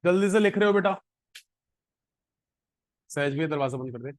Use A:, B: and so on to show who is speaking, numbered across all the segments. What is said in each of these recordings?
A: जल्दी से लिख रहे हो बेटा? सहज भी दरवाजा बंद कर दे।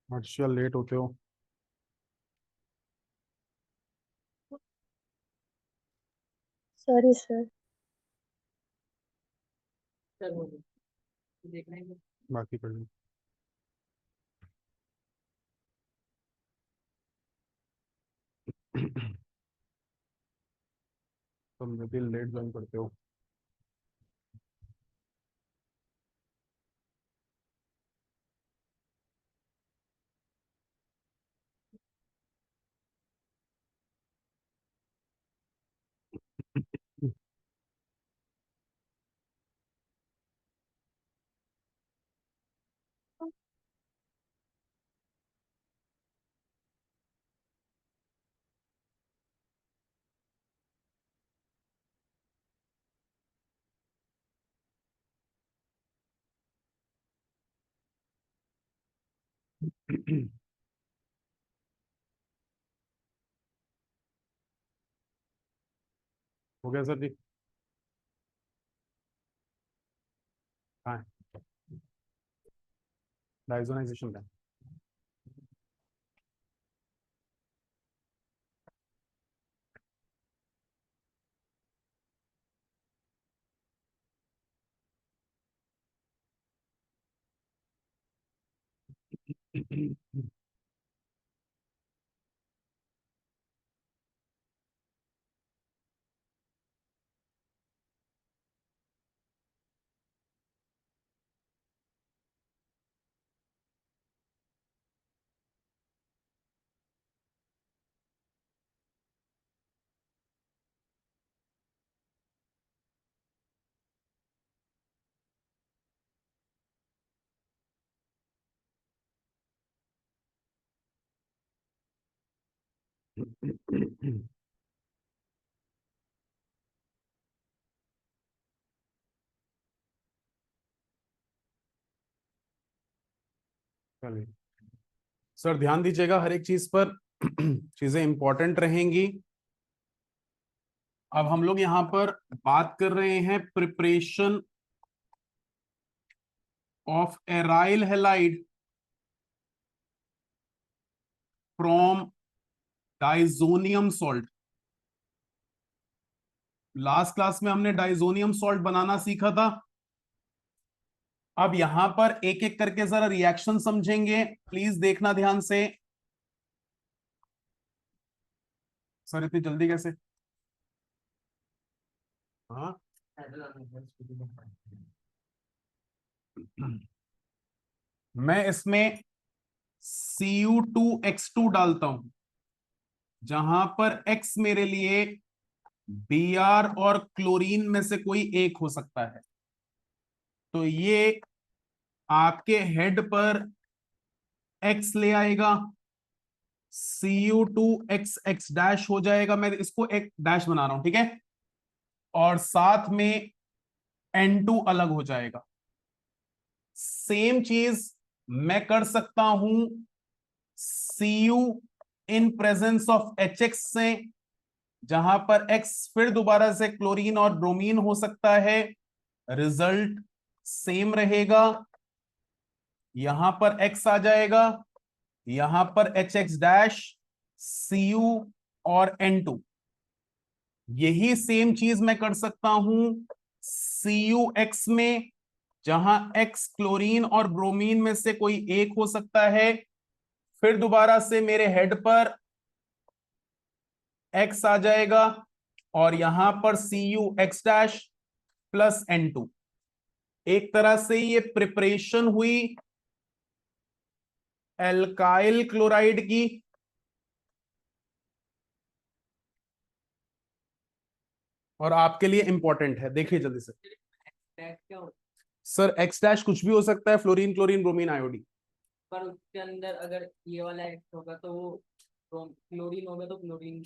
A: हर्षल लेट होते हो।
B: Sorry sir.
A: बाकी पढ़ लो। तुम भी लेट ज्वाइन करते हो। हो गया सर जी? हाँ। डायजोनाइजेशन का। चलिए सर, ध्यान दीजिएगा हर एक चीज पर। चीजें इंपॉर्टेंट रहेंगी। अब हम लोग यहां पर बात कर रहे हैं preparation of aryl halide from diazonium salt. Last class में हमने डाइजोनियम सॉल्ट बनाना सीखा था। अब यहां पर एक एक करके जरा रिएक्शन समझेंगे, प्लीज देखना ध्यान से। सर इतनी जल्दी कैसे? हाँ। मैं इसमें Cu2X2 डालता हूं, जहां पर X मेरे लिए Br और क्लोरीन में से कोई एक हो सकता है। तो ये आपके हेड पर X ले आएगा, Cu2X डैश हो जाएगा, मैं इसको एक डैश बना रहा हूं, ठीक है, और साथ में N2 अलग हो जाएगा। सेम चीज मैं कर सकता हूं Cu in presence of HX से, जहां पर X फिर दोबारा से क्लोरीन और ब्रोमीन हो सकता है, रिजल्ट सेम रहेगा। यहां पर X आ जाएगा, यहां पर HX डैश, Cu और N2। यही सेम चीज मैं कर सकता हूं CuX में, जहां X क्लोरीन और ब्रोमीन में से कोई एक हो सकता है, फिर दोबारा से मेरे हेड पर X आ जाएगा, और यहां पर CuX डैश प्लस N2। एक तरह से ये प्रिपरेशन हुई एल्काइल क्लोराइड की। और आपके लिए इंपॉर्टेंट है, देखिए जल्दी से सर, एक्स डैश कुछ भी हो सकता है, फ्लोरीन क्लोरीन ब्रोमीन आयोडीन।
C: पर उसके अंदर अगर ये वाला एक्स होगा तो वो क्लोरीन होगा तो क्लोरीन।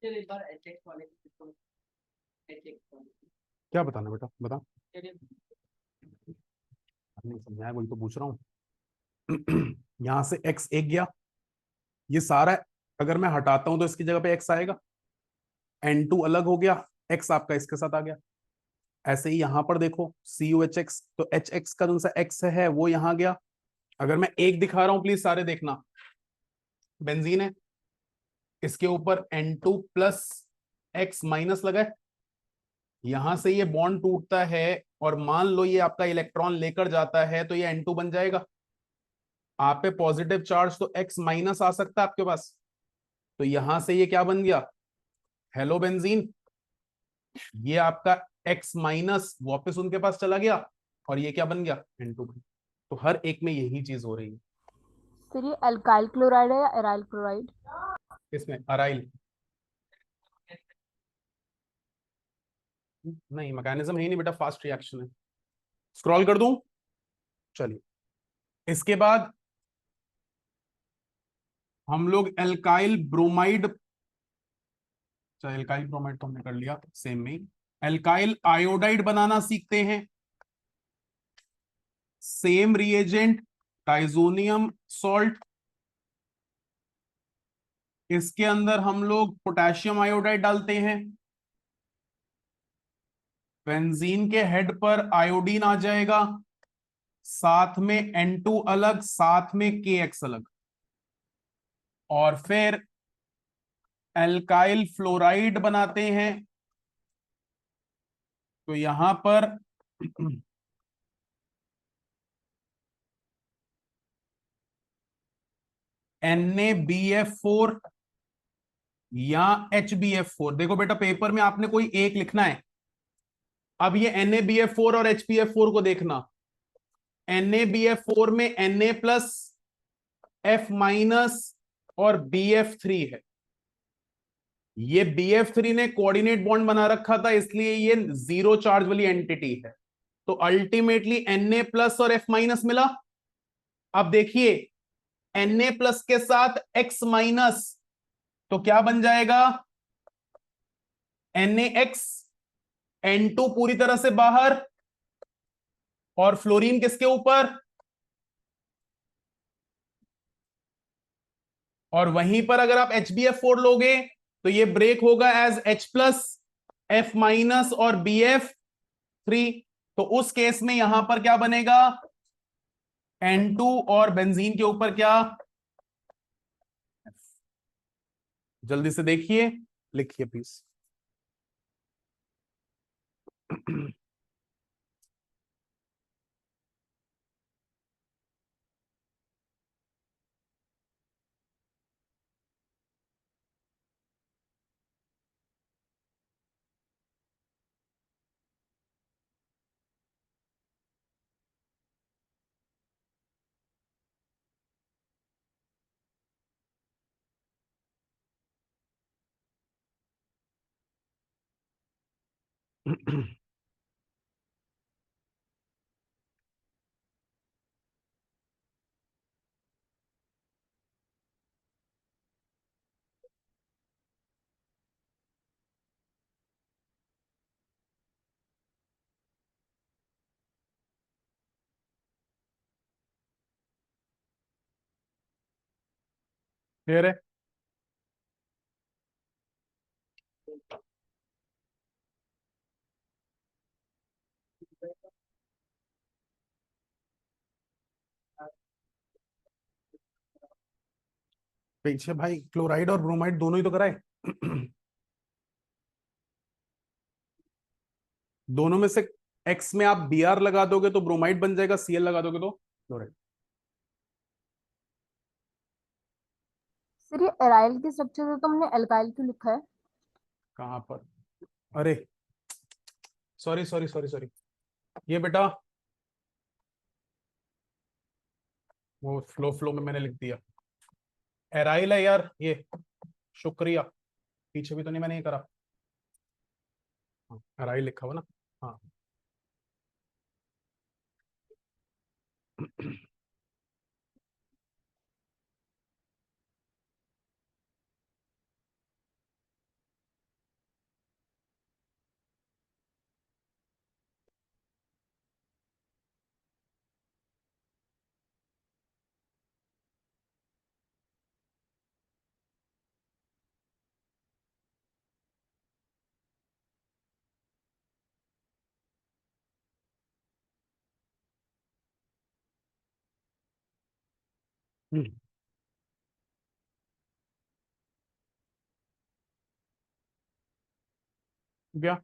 C: चलिए एक बार एचएक्स वाले एचएक्स वाले
A: क्या बताना बेटा, बता।
C: चलिए
A: नहीं समझाया, वही तो पूछ रहा हूँ। यहां से X एक गया, ये सारा अगर मैं हटाता हूं तो इसकी जगह पे X आएगा, N2 अलग हो गया, X आपका इसके साथ आ गया। ऐसे ही यहां पर देखो CuHX, तो HX का जो सा X है वो यहां गया। अगर मैं एक दिखा रहा हूं, प्लीज सारे देखना, बेंजीन है, इसके ऊपर N2 प्लस X माइनस लगा है, यहां से ये बॉन्ड टूटता है, और मान लो ये आपका इलेक्ट्रॉन लेकर जाता है, तो ये N2 बन जाएगा। आप पे पॉजिटिव चार्ज तो X माइनस आ सकता है आपके पास, तो यहां से ये क्या बन गया, हेलो बेंजीन। ये आपका X माइनस वापस उनके पास चला गया, और ये क्या बन गया, N2 बन। तो हर एक में यही चीज हो रही है।
D: सर ये अल्काइल क्लोराइड है या एराइल क्लोराइड?
A: इसमें अराइल नहीं, मैकेनिज्म है ही नहीं बेटा, फास्ट रिएक्शन है। स्क्रॉल कर दूं? चलिए, इसके बाद हम लोग एल्काइल ब्रोमाइड, चलो एल्काइल ब्रोमाइड तो हमने कर लिया, सेम में ही एल्काइल आयोडाइड बनाना सीखते हैं। सेम रिएजेंट, डाइजोनियम सॉल्ट, इसके अंदर हम लोग पोटेशियम आयोडाइड डालते हैं। बेंजीन के हेड पर आयोडीन आ जाएगा, साथ में N2 अलग, साथ में KX अलग, और फिर एल्काइल फ्लोराइड बनाते हैं। तो यहां पर NaBF4 या HBF4, देखो बेटा पेपर में आपने कोई एक लिखना है। अब ये NaBF4 और HBF4 को देखना, NaBF4 में Na प्लस, F माइनस और BF3 है। ये BF3 ने कोऑर्डिनेट बॉन्ड बना रखा था, इसलिए ये जीरो चार्ज वाली एंटिटी है। तो अल्टीमेटली Na प्लस और F माइनस मिला। अब देखिए Na प्लस के साथ X माइनस, तो क्या बन जाएगा? NaX, N2 पूरी तरह से बाहर, और फ्लोरीन किसके ऊपर? और वहीं पर अगर आप HBF4 लोगे तो ये ब्रेक होगा as H plus, F minus और BF3। तो उस केस में यहां पर क्या बनेगा? N2 और बेंजीन के ऊपर क्या? जल्दी से देखिए, लिखिए प्लीज। क्लियर है? पीछे भाई क्लोराइड और ब्रोमाइड दोनों ही तो कराए। दोनों में से एक्स में आप Br लगा दोगे तो ब्रोमाइड बन जाएगा, Cl लगा दोगे तो क्लोराइड।
D: सर ये एराइल की स्ट्रक्चर है तो हमने अल्काइल क्यों लिखा है?
A: कहां पर? अरे सॉरी सॉरी सॉरी सॉरी, ये बेटा वो फ्लो फ्लो में मैंने लिख दिया, एराइल है यार ये, शुक्रिया। पीछे भी तो नहीं मैंने ये करा, हाँ, एराइल लिखा हुआ ना। हाँ। हम्म, क्या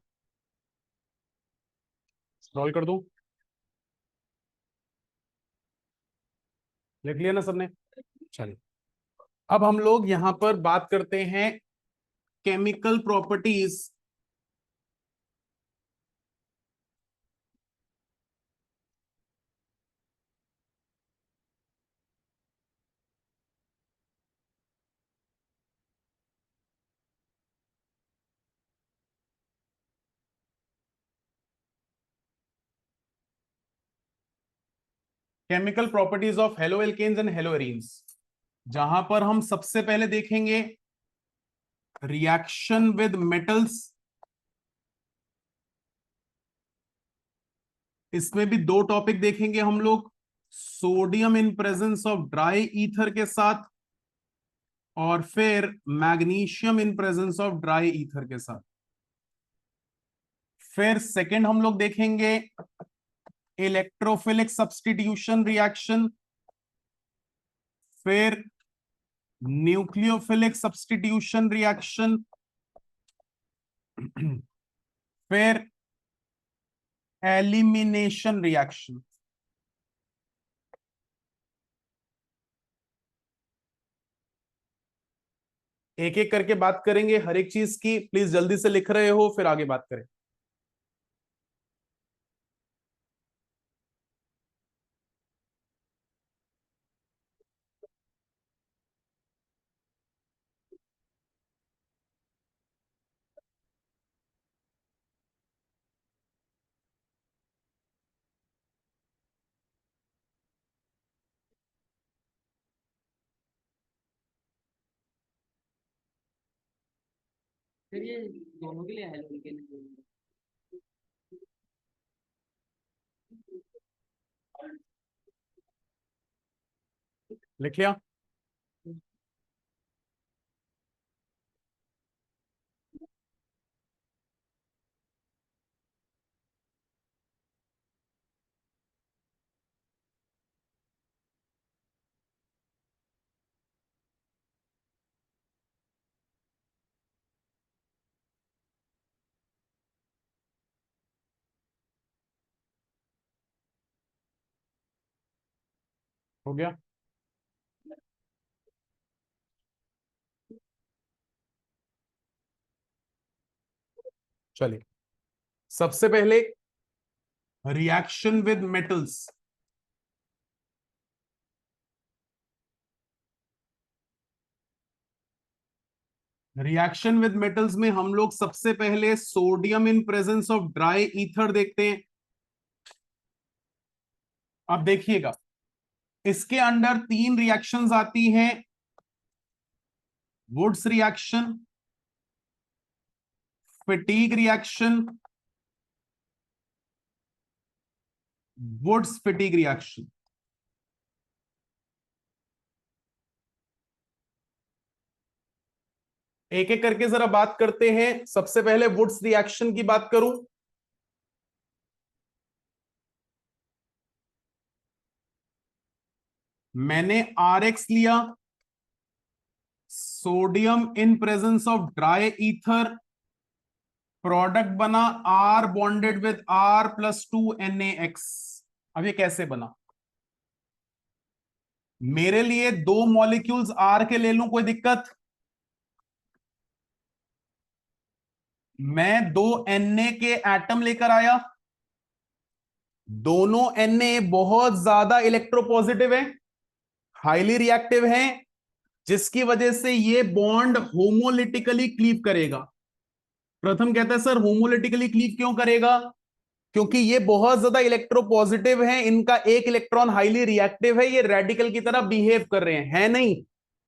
A: स्क्रॉल कर दूं? लिख लिया ना सबने? चलिए, अब हम लोग यहां पर बात करते हैं chemical properties chemical properties of halo alkanes and halo arenes, जहां पर हम सबसे पहले देखेंगे रिएक्शन विद मेटल्स। इसमें भी दो टॉपिक देखेंगे हम लोग, sodium in presence of dry ether के साथ, और फिर magnesium in presence of dry ether के साथ। फिर सेकंड हम लोग देखेंगे इलेक्ट्रोफिलिक सब्स्टिट्यूशन रिएक्शन, फिर न्यूक्लियोफिलिक सब्स्टिट्यूशन रिएक्शन, फिर एलिमिनेशन रिएक्शन। एक एक करके बात करेंगे हर एक चीज की। प्लीज जल्दी से लिख रहे हो फिर आगे बात करें।
C: फिर ये दोनों के लिए हेलो के लिए
A: लिख लिया? हो गया? चलिए, सबसे पहले reaction with metals. Reaction with metals में हम लोग सबसे पहले sodium in presence of dry ether देखते हैं। अब देखिएगा, इसके अंडर तीन रिएक्शंस आती हैं, Wurtz reaction, Fittig reaction, Wurtz Fittig reaction. एक एक करके जरा बात करते हैं। सबसे पहले वुड्स रिएक्शन की बात करूं, मैंने RX लिया, sodium in presence of dry ether, product बना R bonded with R plus 2NaX। अब ये कैसे बना? मेरे लिए दो मॉलिक्यूल्स R के ले लूं, कोई दिक्कत? मैं दो Na के एटम लेकर आया, दोनों Na बहुत ज्यादा इलेक्ट्रोपॉजिटिव है, हाईली रिएक्टिव है, जिसकी वजह से ये बॉन्ड होमोलिटिकली क्लीव करेगा। प्रथम कहता है सर होमोलिटिकली क्लीव क्यों करेगा? क्योंकि ये बहुत ज्यादा इलेक्ट्रोपॉजिटिव है, इनका एक इलेक्ट्रॉन हाईली रिएक्टिव है, ये रेडिकल की तरह बिहेव कर रहे हैं, है नहीं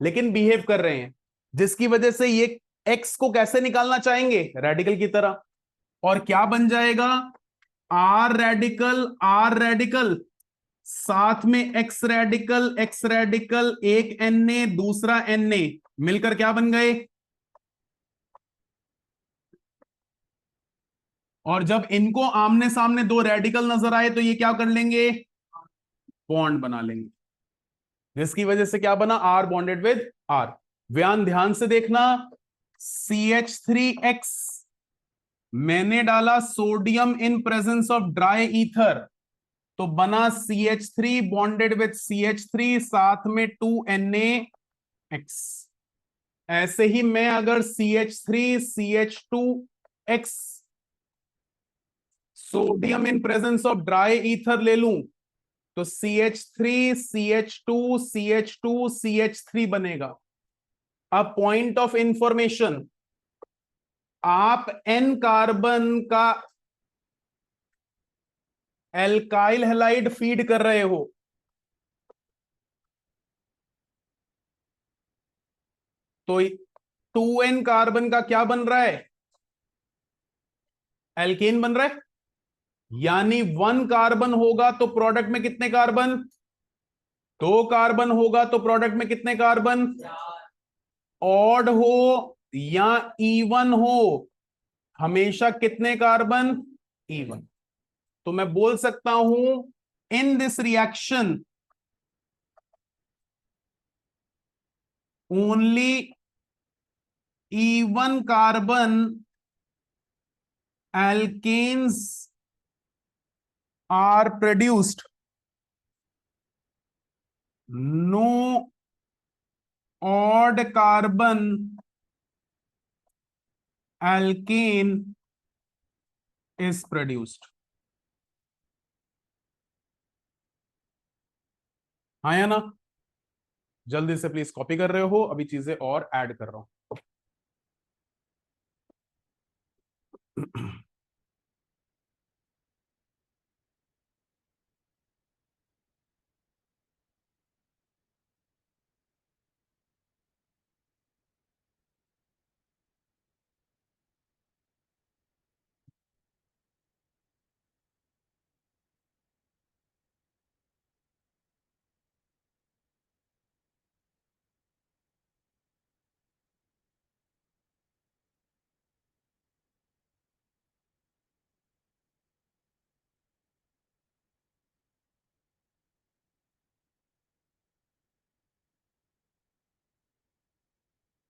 A: लेकिन बिहेव कर रहे हैं, जिसकी वजह से ये एक्स को कैसे निकालना चाहेंगे? रेडिकल की तरह। और क्या बन जाएगा? आर रेडिकल साथ में एक्स रेडिकल, एक Na दूसरा Na मिलकर क्या बन गए? और जब इनको आमने सामने दो रेडिकल नजर आए तो ये क्या कर लेंगे? बॉन्ड बना लेंगे, जिसकी वजह से क्या बना? R bonded with R. ध्यान से देखना, CH3X मैंने डाला sodium in presence of dry ether, तो बना CH3 बॉन्डेड विद CH3, साथ में 2NaX। ऐसे ही मैं अगर CH3 CH2X sodium in presence of dry ether ले लूं, तो CH3 CH2 CH2 CH3 बनेगा। अब पॉइंट ऑफ इंफॉर्मेशन, आप N कार्बन का एल्काइल हैलाइड फीड कर रहे हो, तो 2n कार्बन का क्या बन रहा है, एल्केन बन रहा है। यानी 1 कार्बन होगा तो प्रोडक्ट में कितने कार्बन, 2 कार्बन होगा तो प्रोडक्ट में कितने कार्बन, ऑड हो या इवन हो, हमेशा कितने कार्बन, इवन। तो मैं बोल सकता हूं in this reaction only even carbon alkanes are produced, no odd carbon alkane is produced। हाँ या ना, जल्दी से प्लीज कॉपी कर रहे हो, अभी चीजें और ऐड कर रहा हूं।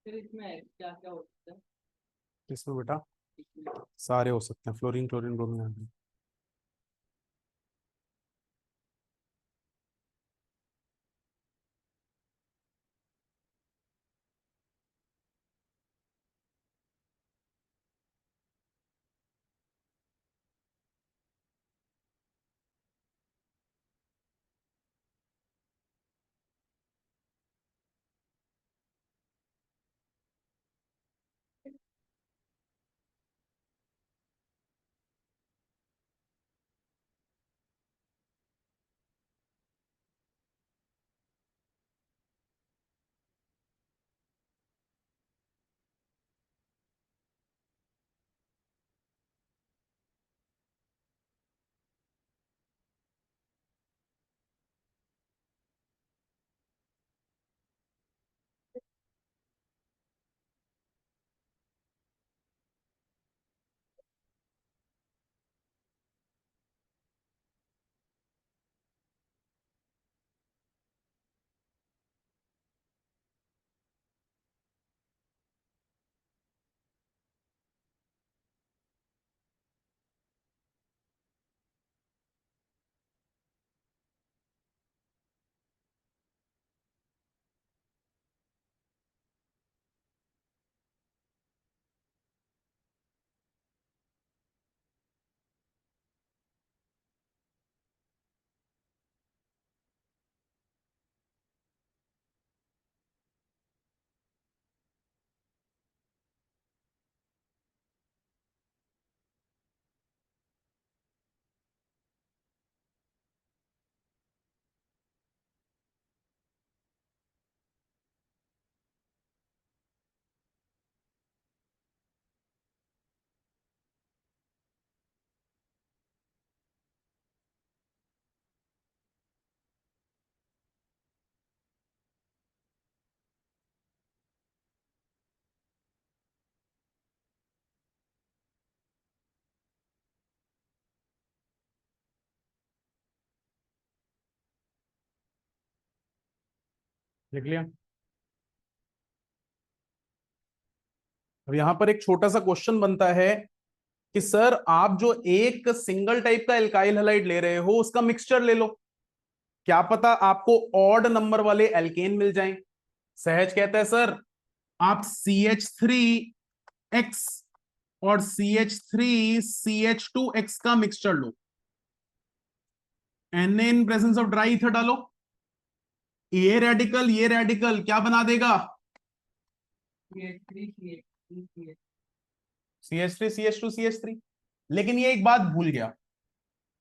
C: फिर इसमें क्या क्या होता है
A: इसमें बेटा
C: इसमें?
A: सारे हो सकते हैं, फ्लोरीन क्लोरीन ब्रोमीन। देख लिया। अब यहां पर एक छोटा सा क्वेश्चन बनता है कि सर आप जो एक सिंगल टाइप का एल्काइल हैलाइड ले रहे हो उसका मिक्सचर ले लो, क्या पता आपको ऑड नंबर वाले एल्केन मिल जाएं। सहज कहता है सर आप CH3X और CH3CH2X का mixture low, Na in presence of dry ether डालो, ये रेडिकल क्या बना देगा, CH3 CH2 CH3। लेकिन ये एक बात भूल गया,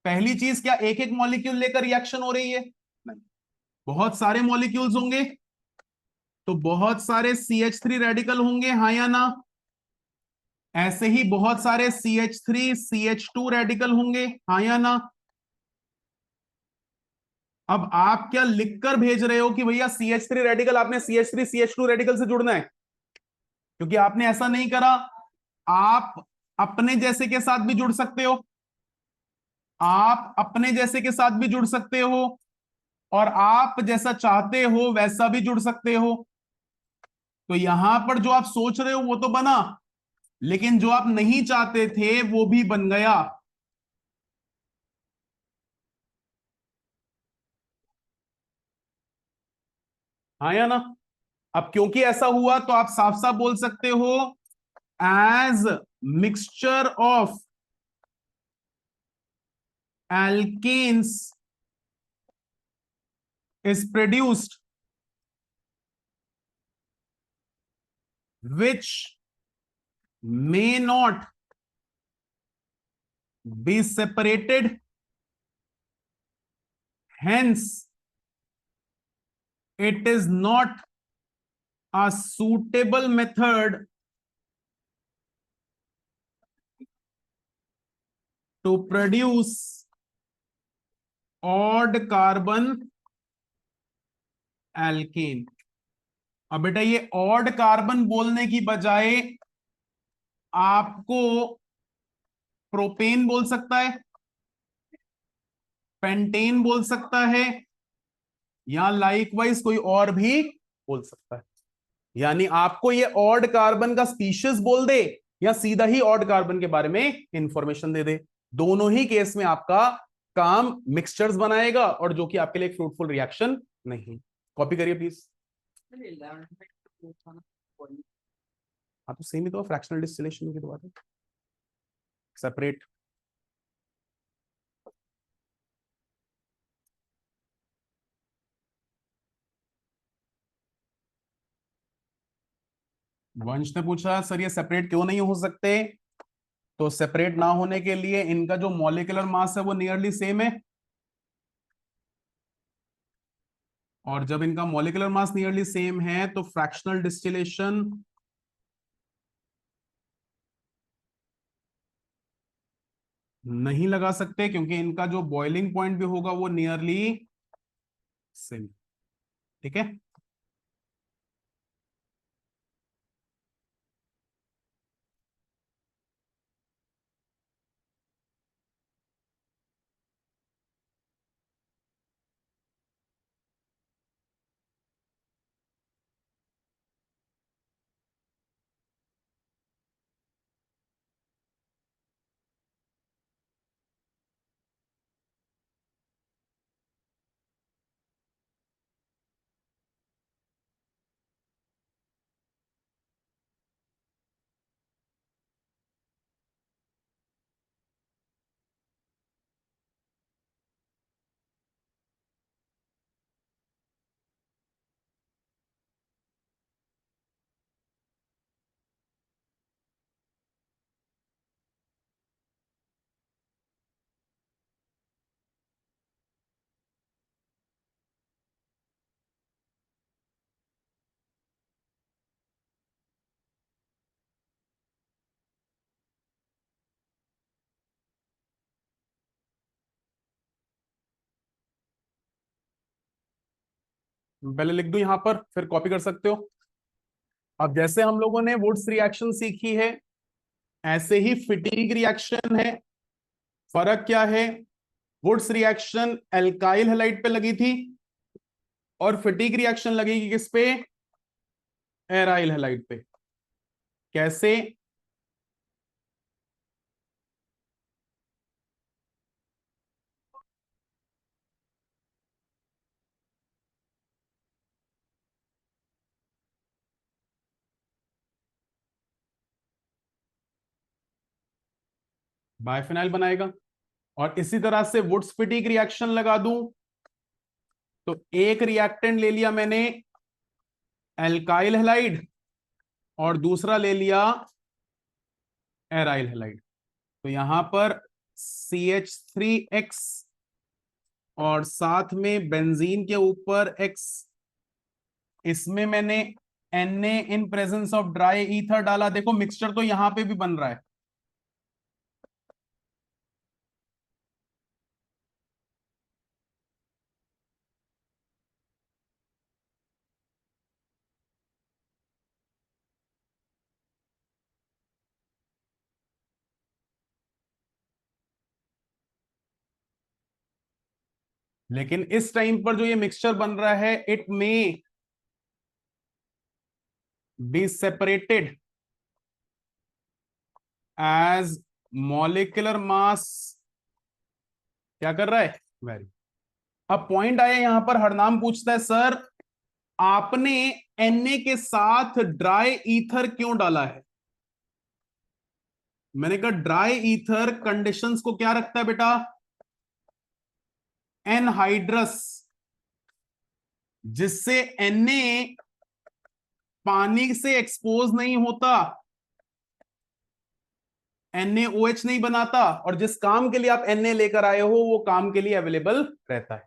A: पहली चीज क्या एक एक मॉलिक्यूल लेकर रिएक्शन हो रही है, नहीं, बहुत सारे मॉलिक्यूल्स होंगे, तो बहुत सारे CH3 रेडिकल होंगे, हाँ या ना? ऐसे ही बहुत सारे CH3 CH2 रेडिकल होंगे, हाँ या ना? अब आप क्या लिखकर भेज रहे हो कि भैया CH3 रेडिकल आपने CH3 CH2 रेडिकल से जुड़ना है? क्योंकि आपने ऐसा नहीं करा। आप अपने जैसे के साथ भी जुड़ सकते हो, आप अपने जैसे के साथ भी जुड़ सकते हो, और आप जैसा चाहते हो वैसा भी जुड़ सकते हो। तो यहां पर जो आप सोच रहे हो वो तो बना, लेकिन जो आप नहीं चाहते थे वो भी बन गया। हाँ या ना? अब क्योंकि ऐसा हुआ तो आप साफ साफ बोल सकते हो, as mixture of alkanes is produced which may not be separated, hence it is not a suitable method to produce odd carbon alkane। अब बेटा ये ऑड कार्बन बोलने की बजाय आपको प्रोपेन बोल सकता है, पेंटेन बोल सकता है, या लाइकवाइज कोई और भी बोल सकता है। यानी आपको ये ऑड कार्बन का स्पीशीज बोल दे या सीधा ही ऑड कार्बन के बारे में इंफॉर्मेशन दे दे, दोनों ही केस में आपका काम मिक्सचर्स बनाएगा, और जो कि आपके लिए एक फ्रूटफुल रिएक्शन नहीं। कॉपी करिए प्लीज। हाँ तो सेम ही तो फ्रैक्शनल डिस्टिलेशन की तो बात है, सेपरेट। वंश ने पूछा सर ये सेपरेट क्यों नहीं हो सकते? तो सेपरेट ना होने के लिए इनका जो मॉलिक्यूलर मास है वो नियरली सेम है, और जब इनका मॉलिक्यूलर मास नियरली सेम है तो फ्रैक्शनल डिस्टिलेशन नहीं लगा सकते, क्योंकि इनका जो बॉइलिंग पॉइंट भी होगा वो नियरली सेम। ठीक है, पहले लिख दूं यहां पर, फिर कॉपी कर सकते हो। अब जैसे हम लोगों ने वुड्स रिएक्शन सीखी है, ऐसे ही फिटीग रिएक्शन है। फर्क क्या है? वुड्स रिएक्शन एल्काइल हैलाइड पे लगी थी, और फिटीग रिएक्शन लगेगी किस पे? एराइल हैलाइड पे। कैसे? बायफिनाइल बनाएगा। और इसी तरह से वुड्स फिटीग रिएक्शन लगा दूं तो एक रिएक्टेंट ले लिया मैंने एल्काइल हैलाइड, और दूसरा ले लिया एराइल हैलाइड। तो यहां पर CH3X और साथ में बेंजीन के ऊपर X इसमें मैंने Na in presence of dry ether डाला, देखो मिक्सचर तो यहां पे भी बन रहा है। लेकिन इस टाइम पर जो ये मिक्सचर बन रहा है, it may be separated as molecular mass. क्या कर रहा है? वेरी। अब पॉइंट आया यहां पर, हरनाम पूछता है सर आपने Na के साथ ड्राई ईथर क्यों डाला है? मैंने कहा ड्राई ईथर कंडीशंस को क्या रखता है बेटा? एनहाइड्रस, जिससे Na पानी से एक्सपोज नहीं होता, NaOH नहीं बनाता, और जिस काम के लिए आप Na लेकर आए हो वो काम के लिए अवेलेबल रहता है।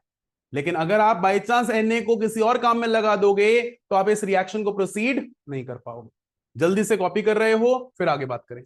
A: लेकिन अगर आप बाई चांस Na को किसी और काम में लगा दोगे तो आप इस रिएक्शन को प्रोसीड नहीं कर पाओगे। जल्दी से कॉपी कर रहे हो, फिर आगे बात करें।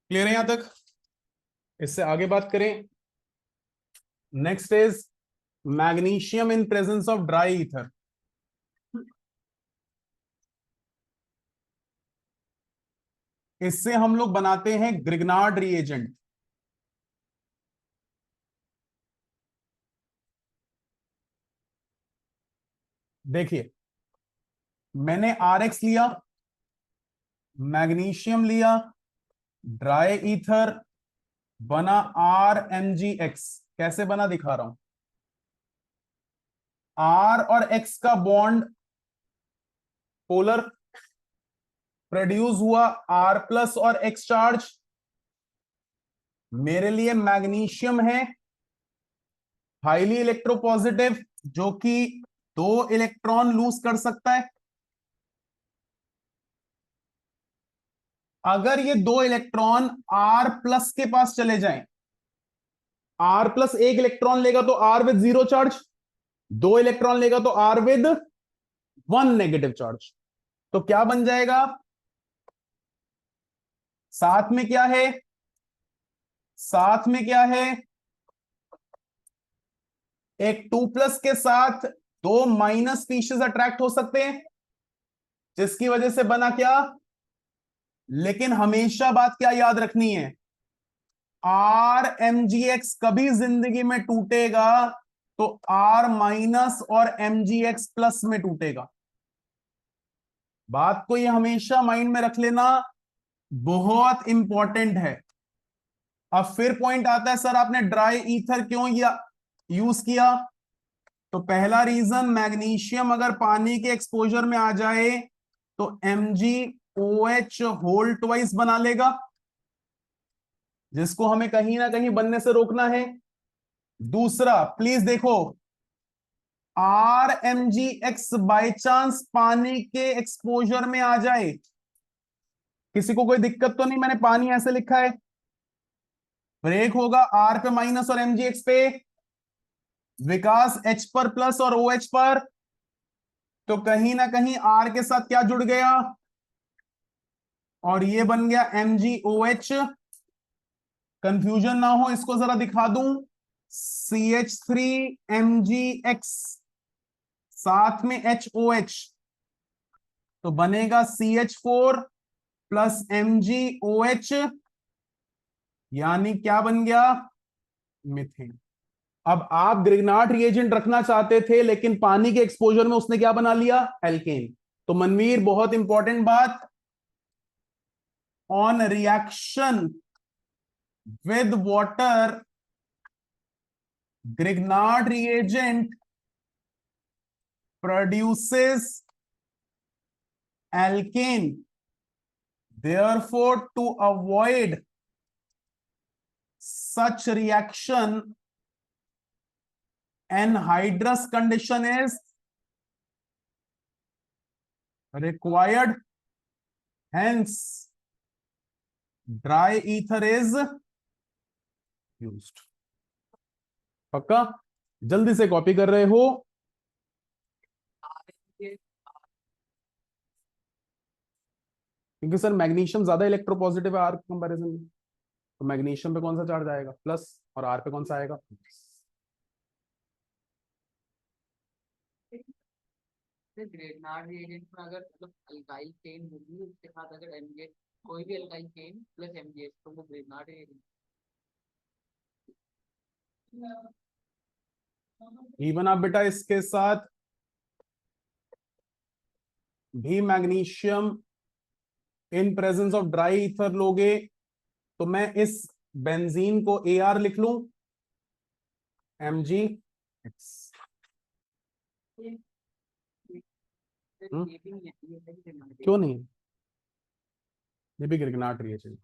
A: क्लियर है यहां तक? इससे आगे बात करें। Next is magnesium in presence of dry ether. इससे हम लोग बनाते हैं ग्रिग्नार्ड रिएजेंट। देखिए, मैंने RX लिया, मैग्नीशियम लिया, ड्राई ईथर, बना RMgX। कैसे बना दिखा रहा हूं। R और X का बॉन्ड पोलर, प्रोड्यूस हुआ R प्लस और X चार्ज। मेरे लिए मैग्नीशियम है हाईली इलेक्ट्रोपॉजिटिव, जो कि 2 इलेक्ट्रॉन लूज कर सकता है। अगर ये 2 इलेक्ट्रॉन R प्लस के पास चले जाएं, R प्लस 1 इलेक्ट्रॉन लेगा तो R विद 0 चार्ज, 2 इलेक्ट्रॉन लेगा तो R विद 1 नेगेटिव चार्ज। तो क्या बन जाएगा, साथ में क्या है, साथ में क्या है, एक 2 प्लस के साथ 2 माइनस स्पीशीज अट्रैक्ट हो सकते हैं, जिसकी वजह से बना क्या। लेकिन हमेशा बात क्या याद रखनी है, RMgX कभी जिंदगी में टूटेगा तो R माइनस और MgX प्लस में टूटेगा। बात को ये हमेशा माइंड में रख लेना, बहुत इंपॉर्टेंट है। अब फिर पॉइंट आता है, सर आपने ड्राई ईथर क्यों यूज किया। तो पहला रीजन, मैग्नीशियम अगर पानी के एक्सपोजर में आ जाए तो MgOH होल ट्वाइस बना लेगा, जिसको हमें कहीं ना कहीं बनने से रोकना है। दूसरा, प्लीज देखो, RMgX बाय चांस पानी के एक्सपोजर में आ जाए, किसी को कोई दिक्कत तो नहीं, मैंने पानी ऐसे लिखा है, ब्रेक होगा R पे माइनस और MgX पे, विकास H पर प्लस और OH पर। तो कहीं ना कहीं R के साथ क्या जुड़ गया, और ये बन गया MgOH। कंफ्यूजन ना हो, इसको जरा दिखा दूं, CH3MgX साथ में HOH, तो बनेगा CH4 प्लस MgOH, यानी क्या बन गया, मिथेन। अब आप ग्रिग्नार्ड रिएजेंट रखना चाहते थे, लेकिन पानी के एक्सपोजर में उसने क्या बना लिया, एल्केन। तो मनवीर, बहुत इंपॉर्टेंट बात, on reaction with water, Grignard reagent produces alkane. Therefore, to avoid such reaction, anhydrous condition is required. Hence, dry ether is used. पक्का? जल्दी से कॉपी कर रहे हो? क्योंकि सर मैग्नीशियम ज्यादा इलेक्ट्रोपॉजिटिव है आर के कंपैरिजन में, तो मैग्नीशियम पे कौन सा चार्ज आएगा, प्लस, और आर पे कौन सा आएगा।
C: ग्रेनाड रिएजेंट में अगर मतलब अल्काइल चेन होगी, उसके साथ अगर एमजीएच, कोई भी अल्काइल चेन प्लस एमजीएच, तो वो ग्रेनाड रिएजेंट।
A: इवन आप बेटा इसके साथ भी magnesium in presence of dry ether लोगे, तो मैं इस बेंजीन को AR लिख लूं, MgX।
C: ये भी नहीं है, ये भी ग्रेनाड
A: क्यों नहीं, ये भी ग्रिग्नार्ड रिएजेंट।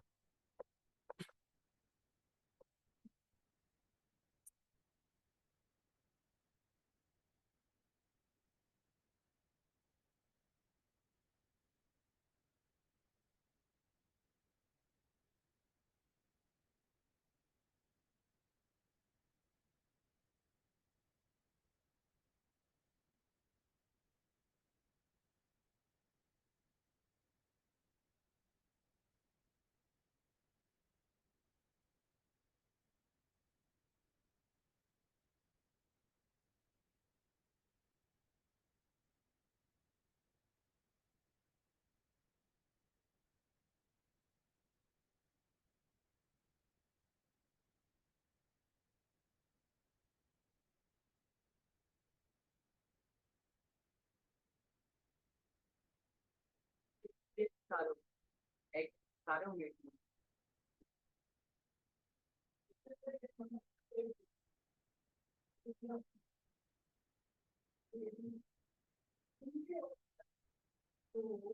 C: सारे सारे होंगे।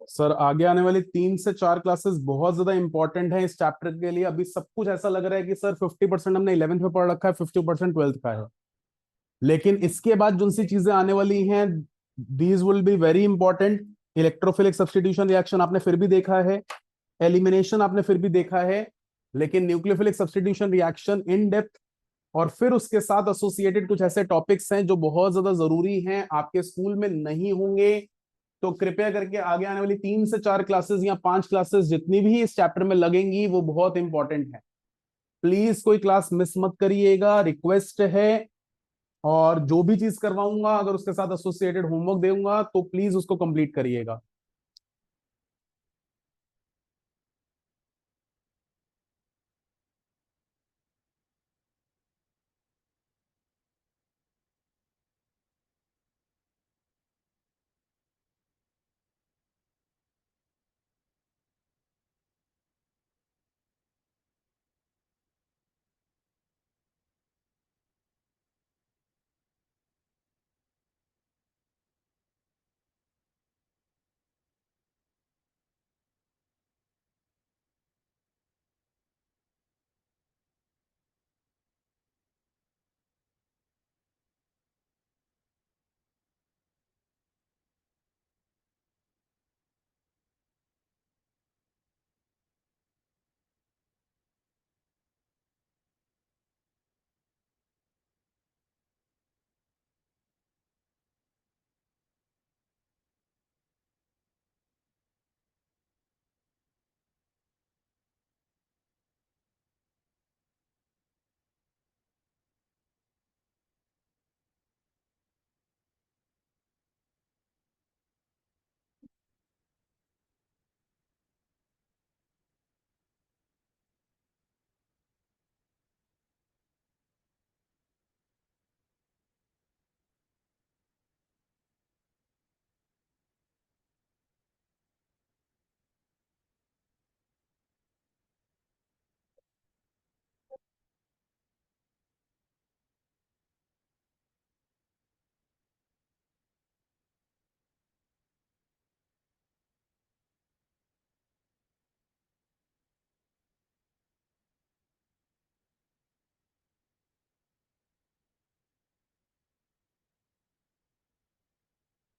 A: सर आगे आने वाली 3 से 4 क्लासेस बहुत ज्यादा इंपॉर्टेंट है इस चैप्टर के लिए। अभी सब कुछ ऐसा लग रहा है कि सर 50% हमने 11th में पढ़ रखा है, 50% 12th का है, लेकिन इसके बाद जो सी चीजें आने वाली हैं these will be very important. Electrophilic substitution reaction आपने फिर भी देखा है, एलिमिनेशन आपने फिर भी देखा है, लेकिन nucleophilic substitution reaction in depth और फिर उसके साथ एसोसिएटेड कुछ ऐसे टॉपिक्स हैं जो बहुत ज्यादा जरूरी हैं, आपके स्कूल में नहीं होंगे। तो कृपया करके आगे आने वाली 3 से 4 क्लासेस या 5 क्लासेस जितनी भी इस चैप्टर में लगेंगी वो बहुत इंपॉर्टेंट है। प्लीज कोई क्लास मिस मत करिएगा, रिक्वेस्ट है। और जो भी चीज करवाऊंगा अगर उसके साथ एसोसिएटेड होमवर्क दूंगा तो प्लीज उसको कंप्लीट करिएगा।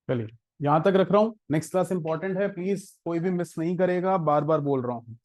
A: चलिए यहां तक रख रहा हूं, नेक्स्ट क्लास इंपॉर्टेंट है, प्लीज कोई भी मिस नहीं करेगा, बार बार बोल रहा हूं।